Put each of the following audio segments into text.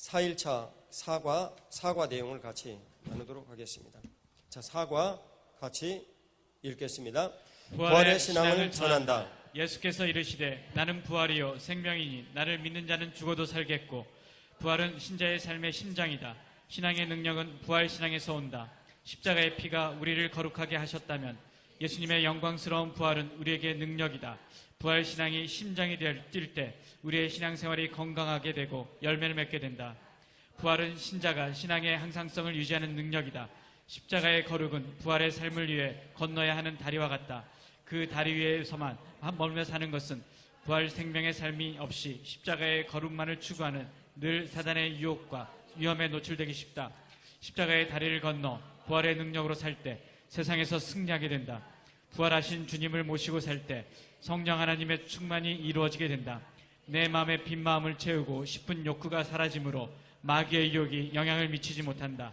4일차 사과 내용을 같이 나누도록 하겠습니다. 자, 사과 같이 읽겠습니다. 부활의 신앙을 전한다. 예수께서 이르시되 나는 부활이요 생명이니 나를 믿는 자는 죽어도 살겠고 부활은 신자의 삶의 심장이다. 신앙의 능력은 부활 신앙에서 온다. 십자가의 피가 우리를 거룩하게 하셨다면 예수님의 영광스러운 부활은 우리에게 능력이다. 부활 신앙이 심장이 뛸 때 우리의 신앙생활이 건강하게 되고 열매를 맺게 된다. 부활은 신자가 신앙의 항상성을 유지하는 능력이다. 십자가의 거룩은 부활의 삶을 위해 건너야 하는 다리와 같다. 그 다리 위에서만 머물며 사는 것은 부활 생명의 삶이 없이 십자가의 거룩만을 추구하는 늘 사단의 유혹과 위험에 노출되기 쉽다. 십자가의 다리를 건너 부활의 능력으로 살 때 세상에서 승리하게 된다. 부활하신 주님을 모시고 살 때 성령 하나님의 충만이 이루어지게 된다. 내 마음의 빈 마음을 채우고 싶은 욕구가 사라지므로 마귀의 유혹이 영향을 미치지 못한다.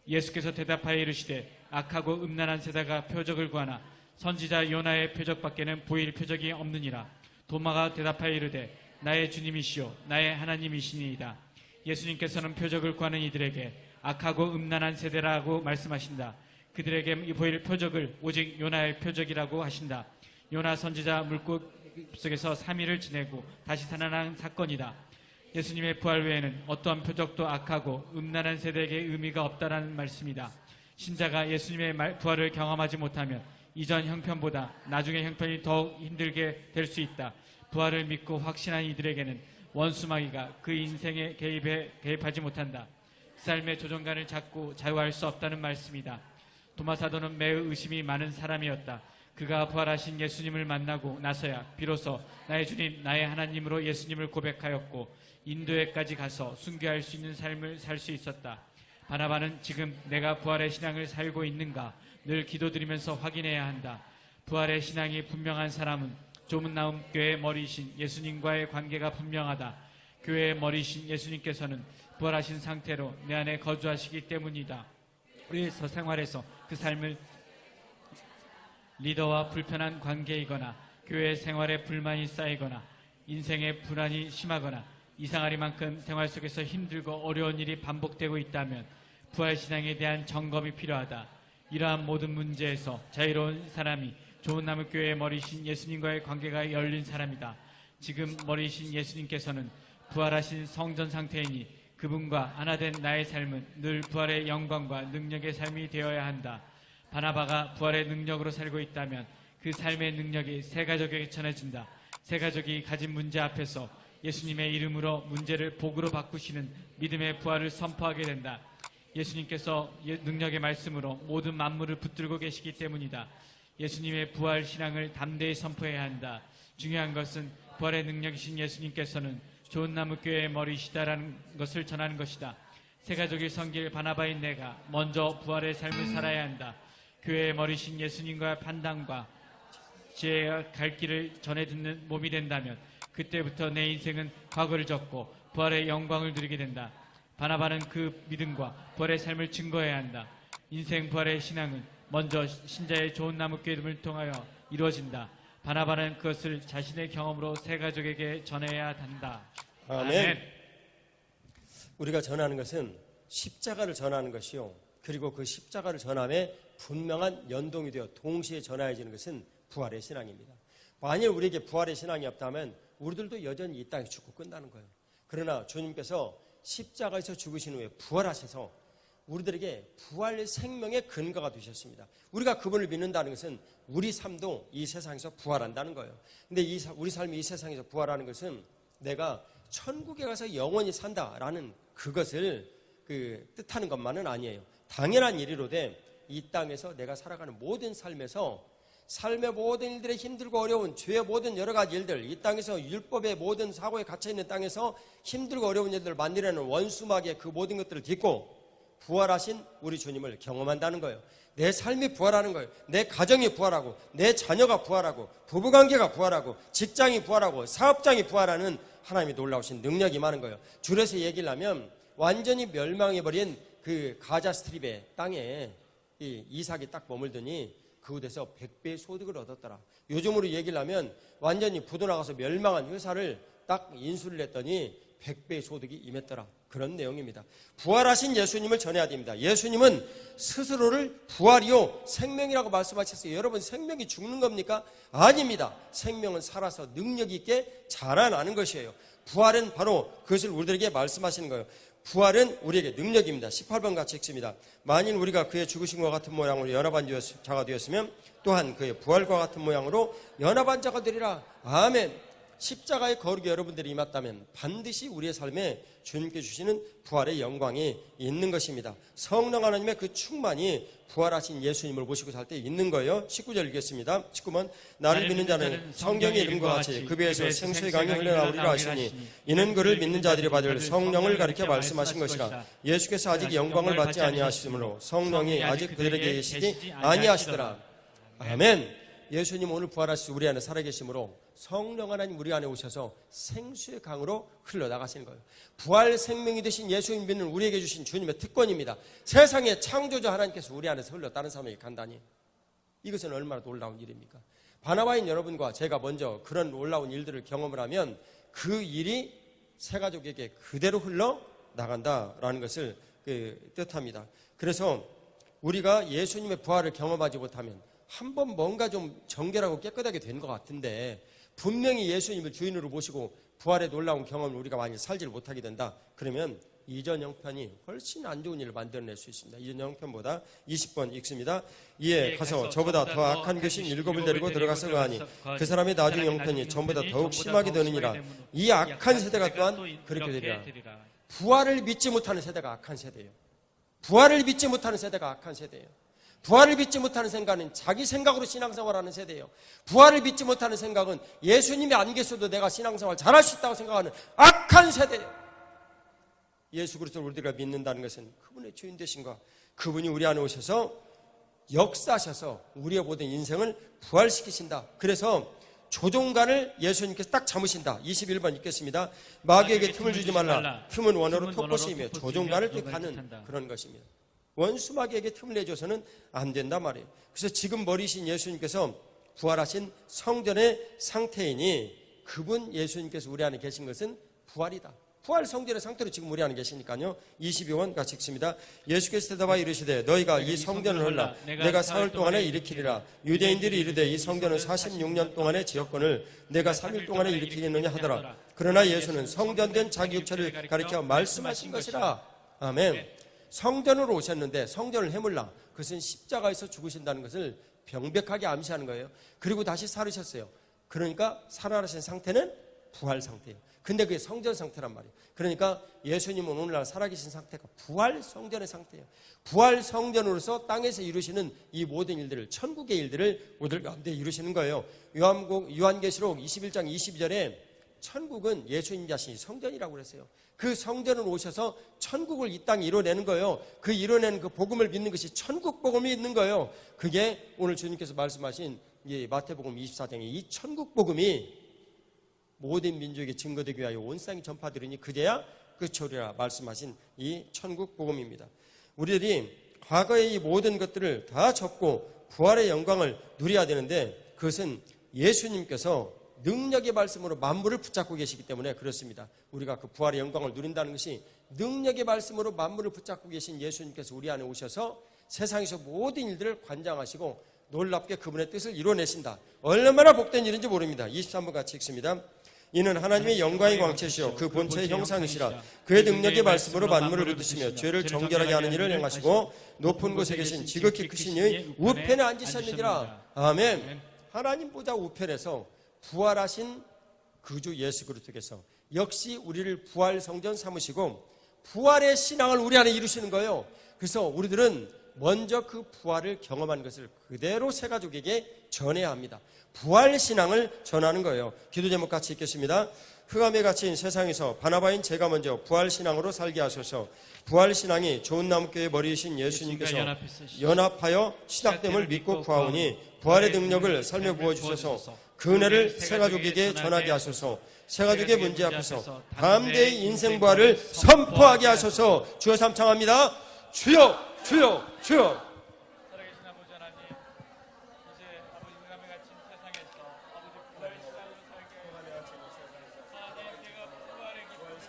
예수께서 대답하여 이르시되 악하고 음란한 세대가 표적을 구하나 선지자 요나의 표적밖에는 보일 표적이 없느니라. 도마가 대답하여 이르되 나의 주님이시요 나의 하나님이시니이다. 예수님께서는 표적을 구하는 이들에게 악하고 음란한 세대라고 말씀하신다. 그들에게 보일 표적을 오직 요나의 표적이라고 하신다. 요나 선지자 물고기 속에서 3일을 지내고 다시 살아난 사건이다. 예수님의 부활 외에는 어떠한 표적도 악하고 음란한 세대에게 의미가 없다라는 말씀이다. 신자가 예수님의 부활을 경험하지 못하면 이전 형편보다 나중의 형편이 더욱 힘들게 될 수 있다. 부활을 믿고 확신한 이들에게는 원수마귀가 그 인생에 개입하지 못한다. 삶의 조종간을 잡고 자유할 수 없다는 말씀이다. 도마 사도는 매우 의심이 많은 사람이었다. 그가 부활하신 예수님을 만나고 나서야 비로소 나의 주님, 나의 하나님으로 예수님을 고백하였고 인도에까지 가서 순교할 수 있는 삶을 살 수 있었다. 바나바는 지금 내가 부활의 신앙을 살고 있는가 늘 기도드리면서 확인해야 한다. 부활의 신앙이 분명한 사람은 조문나움 교회의 머리이신 예수님과의 관계가 분명하다. 교회의 머리이신 예수님께서는 부활하신 상태로 내 안에 거주하시기 때문이다. 우리의 생활에서 그 삶을 리더와 불편한 관계이거나 교회 생활에 불만이 쌓이거나 인생의 불안이 심하거나 이상하리만큼 생활 속에서 힘들고 어려운 일이 반복되고 있다면 부활신앙에 대한 점검이 필요하다. 이러한 모든 문제에서 자유로운 사람이 좋은 나무 교회의 머리이신 예수님과의 관계가 열린 사람이다. 지금 머리이신 예수님께서는 부활하신 성전 상태이니 그분과 하나 된 나의 삶은 늘 부활의 영광과 능력의 삶이 되어야 한다. 바나바가 부활의 능력으로 살고 있다면 그 삶의 능력이 새 가족에게 전해진다. 새 가족이 가진 문제 앞에서 예수님의 이름으로 문제를 복으로 바꾸시는 믿음의 부활을 선포하게 된다. 예수님께서 능력의 말씀으로 모든 만물을 붙들고 계시기 때문이다. 예수님의 부활 신앙을 담대히 선포해야 한다. 중요한 것은 부활의 능력이신 예수님께서는 좋은 나무 교회의 머리이시다라는 것을 전하는 것이다. 새 가족이 섬길 바나바인 내가 먼저 부활의 삶을 살아야 한다. 교회의 머리이신 예수님과 판단과 지혜가 갈 길을 전해 듣는 몸이 된다면 그때부터 내 인생은 과거를 접고 부활의 영광을 누리게 된다. 바나바는 그 믿음과 부활의 삶을 증거해야 한다. 인생 부활의 신앙은 먼저 신자의 좋은 나무 교회를 통하여 이루어진다. 바나바는 그것을 자신의 경험으로 새 가족에게 전해야 한다. 아멘. 우리가 전하는 것은 십자가를 전하는 것이요. 그리고 그 십자가를 전함에 분명한 연동이 되어 동시에 전해지는 것은 부활의 신앙입니다. 만일 우리에게 부활의 신앙이 없다면 우리들도 여전히 이 땅에 죽고 끝나는 거예요. 그러나 주님께서 십자가에서 죽으신 후에 부활하셔서 우리들에게 부활 생명의 근거가 되셨습니다. 우리가 그분을 믿는다는 것은 우리 삶도 이 세상에서 부활한다는 거예요. 근데 우리 삶이 이 세상에서 부활하는 것은 내가 천국에 가서 영원히 산다라는 그것을 뜻하는 것만은 아니에요. 당연한 일이로되 이 땅에서 내가 살아가는 모든 삶에서 삶의 모든 일들에 힘들고 어려운 죄의 모든 여러 가지 일들, 이 땅에서 율법의 모든 사고에 갇혀있는 땅에서 힘들고 어려운 일들을 만들어내는 원수마귀의 그 모든 것들을 딛고 부활하신 우리 주님을 경험한다는 거예요. 내 삶이 부활하는 거예요. 내 가정이 부활하고 내 자녀가 부활하고 부부관계가 부활하고 직장이 부활하고 사업장이 부활하는 하나님이 놀라우신 능력이 많은 거예요. 줄여서 얘기를 하면 완전히 멸망해버린 그 가자 스트립의 땅에 이삭이 딱 머물더니 그곳에서 100배의 소득을 얻었더라. 요즘으로 얘기를 하면 완전히 부도나가서 멸망한 회사를 딱 인수를 했더니 100배의 소득이 임했더라. 그런 내용입니다. 부활하신 예수님을 전해야 됩니다. 예수님은 스스로를 부활이요 생명이라고 말씀하셨어요. 여러분, 생명이 죽는 겁니까? 아닙니다. 생명은 살아서 능력 있게 자라나는 것이에요. 부활은 바로 그것을 우리들에게 말씀하시는 거예요. 부활은 우리에게 능력입니다. 18번 같이 읽습니다. 만일 우리가 그의 죽으심과 같은 모양으로 연합한 자가 되었으면 또한 그의 부활과 같은 모양으로 연합한 자가 되리라. 아멘. 십자가의 거룩이 여러분들이 임했다면 반드시 우리의 삶에 주님께 주시는 부활의 영광이 있는 것입니다. 성령 하나님의 그 충만이 부활하신 예수님을 모시고 살 때 있는 거예요. 19절 읽겠습니다. 19번 나를 믿는 자는 성경의 이름과 같이 그 배에서 생수의 강이 흘러나오리라 하시니 이는 그를 믿는 자들이 받을 성령을 가리켜 말씀하신 것이라. 예수께서 아직 영광을 받지 아니하시므로 성령이 아직 그들에게 계시지 아니하시더라. 아멘. 예수님 오늘 부활하시고 우리 안에 살아계심으로 성령 하나님 우리 안에 오셔서 생수의 강으로 흘러나가시는 거예요. 부활 생명이 되신 예수님 믿는 우리에게 주신 주님의 특권입니다. 세상의 창조주 하나님께서 우리 안에서 흘러 다른 사람에게 간다니, 이것은 얼마나 놀라운 일입니까? 바나바인 여러분과 제가 먼저 그런 놀라운 일들을 경험을 하면 그 일이 새 가족에게 그대로 흘러나간다라는 것을 뜻합니다. 그래서 우리가 예수님의 부활을 경험하지 못하면 한번 뭔가 좀 정결하고 깨끗하게 된 것 같은데 분명히 예수님을 주인으로 모시고 부활의 놀라운 경험을 우리가 많이 살지를 못하게 된다. 그러면 이전 형편이 훨씬 안 좋은 일을 만들어낼 수 있습니다. 이전 형편보다 20번 읽습니다. 이에 가서 저보다 더 악한 귀신 7을 데리고 들어가서 가하니 그 사람의 나중 형편이 전보다 더욱 심하게 되느니라. 이 악한 세대가 또한 그렇게 되리라. 부활을 믿지 못하는 세대가 악한 세대예요. 부활을 믿지 못하는 세대가 악한 세대예요. 부활을 믿지 못하는 생각은 자기 생각으로 신앙생활하는 세대예요. 부활을 믿지 못하는 생각은 예수님이 안 계셔도 내가 신앙생활 잘할 수 있다고 생각하는 악한 세대예요. 예수 그리스도를 우리가 믿는다는 것은 그분의 주인 되신과 그분이 우리 안에 오셔서 역사하셔서 우리의 모든 인생을 부활시키신다. 그래서 조종간을 예수님께서 딱 잡으신다. 21번 읽겠습니다. 마귀에게 틈을 주지 말라. 틈은 원어로 톱봇이며 조종간을 가는 그런 것입니다. 원수 마귀에게 틈을 내줘서는 안 된단 말이에요. 그래서 지금 머리신 예수님께서 부활하신 성전의 상태이니 그분 예수님께서 우리 안에 계신 것은 부활이다. 부활 성전의 상태로 지금 우리 안에 계시니까요. 22번 같이 읽습니다. 예수께서 대답하여 이르시되 너희가 이 성전을 헐라 내가 사흘 동안에 일으키리라. 유대인들이 이르되 이 성전은 46년 동안의 지역권을 내가 3일 동안에 일으키겠느냐 하더라. 그러나 예수는 성전된 자기 육체를 가리켜 말씀하신 것이라. 아멘. 성전으로 오셨는데 성전을 해물라. 그것은 십자가에서 죽으신다는 것을 명백하게 암시하는 거예요. 그리고 다시 살으셨어요. 그러니까 살아나신 상태는 부활 상태예요. 근데 그게 성전 상태란 말이에요. 그러니까 예수님은 오늘날 살아계신 상태가 부활 성전의 상태예요. 부활 성전으로서 땅에서 이루시는 이 모든 일들을, 천국의 일들을 우리들 가운데 이루시는 거예요. 요한계시록 21장 22절에 천국은 예수님 자신이 성전이라고 그랬어요. 그 성전을 오셔서 천국을 이 땅에 이뤄내는 거예요. 그 이뤄내는 그 복음을 믿는 것이 천국 복음이 있는 거예요. 그게 오늘 주님께서 말씀하신 마태복음 24장의 이 천국 복음이 모든 민족에게 증거되기 위하여 온 땅에 전파되리니 그제야 끝이리라 말씀하신 이 천국 복음입니다. 우리들이 과거의 이 모든 것들을 다 접고 부활의 영광을 누려야 되는데 그것은 예수님께서 능력의 말씀으로 만물을 붙잡고 계시기 때문에 그렇습니다. 우리가 그 부활의 영광을 누린다는 것이 능력의 말씀으로 만물을 붙잡고 계신 예수님께서 우리 안에 오셔서 세상에서 모든 일들을 관장하시고 놀랍게 그분의 뜻을 이뤄내신다. 얼마나 복된 일인지 모릅니다. 23번 같이 읽습니다. 이는 하나님의 영광의 광채시요 그 본체의 형상이시라. 그의 능력의 말씀으로 만물을 붙드시며 죄를 정결하게 하는 일을 행하시고 높은 곳에 계신 지극히 크신 이의 우편에 앉으셨느니라. 아멘. 하나님 보좌 우편에서 부활하신 그 주 예수 그리스도께서 역시 우리를 부활 성전 삼으시고 부활의 신앙을 우리 안에 이루시는 거예요. 그래서 우리들은 먼저 그 부활을 경험한 것을 그대로 새 가족에게 전해야 합니다. 부활 신앙을 전하는 거예요. 기도 제목 같이 읽겠습니다. 흑암에 갇힌 세상에서 바나바인 제가 먼저 부활 신앙으로 살게 하소서. 부활 신앙이 좋은 나무교의 머리이신 예수님께서 연합하여 시작됨을 믿고 구하오니 부활의 능력을 설명 부어주셔서 그 은혜를 새 가족에게 전하게 하소서. 새 가족의 문제 앞에서 담대히 인생 부활을 선포하게 하소서. 주여 삼창합니다. 주여 주여 주여. 살아계신 아버지 하나님, 이제 아버지 흑암에 갇힌 세상에서 아버지 부활의 신앙으로 살게 하여 하나님, 제가 부활의 기쁨을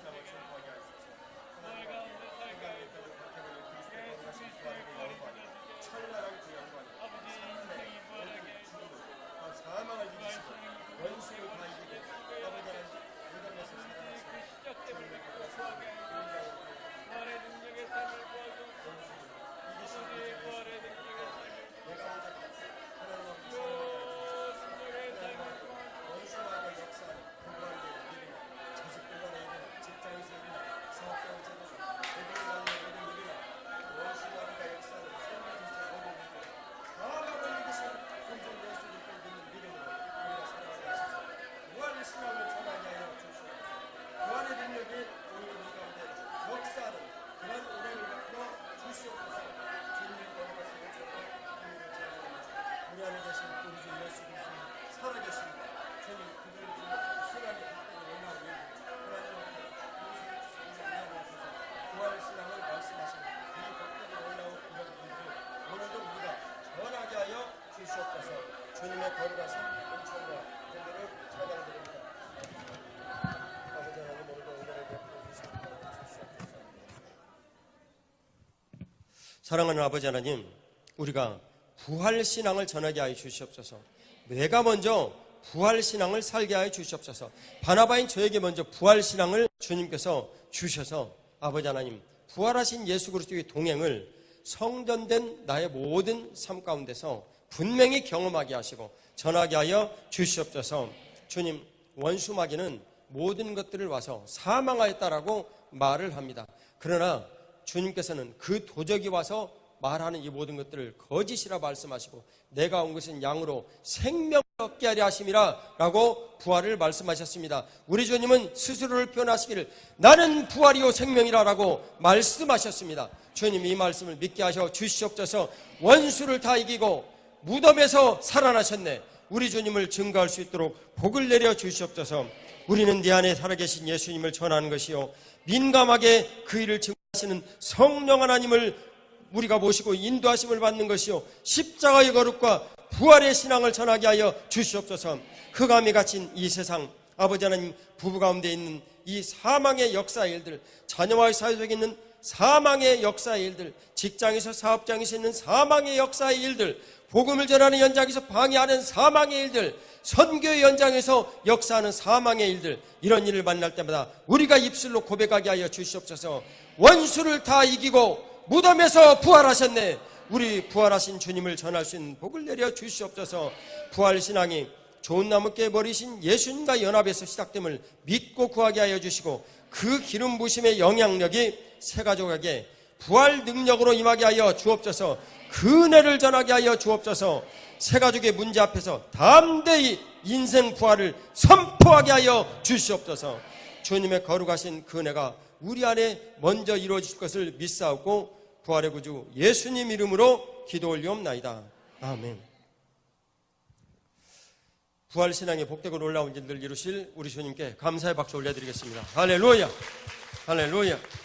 사랑하는 아버지 하나님, 우리가 부활신앙을 전하게 하여 주시옵소서. 내가 먼저 부활신앙을 살게 하여 주시옵소서. 바나바인 저에게 먼저 부활신앙을 주님께서 주셔서 아버지 하나님, 부활하신 예수 그리스도의 동행을 성전된 나의 모든 삶 가운데서 분명히 경험하게 하시고 전하게 하여 주시옵소서. 주님, 원수마귀는 모든 것들을 와서 사망하였다라고 말을 합니다. 그러나 주님께서는 그 도적이 와서 말하는 이 모든 것들을 거짓이라 말씀하시고 내가 온 것은 양으로 생명을 얻게 하려 하심이라 라고 부활을 말씀하셨습니다. 우리 주님은 스스로를 표현하시기를 나는 부활이요 생명이라 라고 말씀하셨습니다. 주님, 이 말씀을 믿게 하셔 주시옵소서. 원수를 다 이기고 무덤에서 살아나셨네. 우리 주님을 증거할 수 있도록 복을 내려 주시옵소서. 우리는 네 안에 살아계신 예수님을 전하는 것이요, 민감하게 그 일을 증거하시는 성령 하나님을 우리가 모시고 인도하심을 받는 것이요, 십자가의 거룩과 부활의 신앙을 전하게 하여 주시옵소서. 흑암이 갇힌 이 세상, 아버지 하나님, 부부 가운데 있는 이 사망의 역사의 일들, 자녀와의 사회 속에 있는 사망의 역사의 일들, 직장에서 사업장에서 있는 사망의 역사의 일들, 복음을 전하는 현장에서 방해하는 사망의 일들, 선교의 현장에서 역사하는 사망의 일들, 이런 일을 만날 때마다 우리가 입술로 고백하게 하여 주시옵소서. 원수를 다 이기고 무덤에서 부활하셨네. 우리 부활하신 주님을 전할 수 있는 복을 내려 주시옵소서. 부활신앙이 좋은 나무께 버리신 예수님과 연합에서 시작됨을 믿고 구하게 하여 주시고 그 기름 부심의 영향력이 새 가족에게 부활 능력으로 임하게 하여 주옵소서. 그 은혜를 전하게 하여 주옵소서. 새 가족의 문제 앞에서 담대히 인생 부활을 선포하게 하여 주시옵소서. 주님의 거룩하신 그 은혜가 우리 안에 먼저 이루어질 것을 믿사옵고 부활의 구주 예수님 이름으로 기도 올리옵나이다. 아멘. 부활신앙의 복되고 놀라운 일들 이루실 우리 주님께 감사의 박수 올려드리겠습니다. 할렐루야, 할렐루야.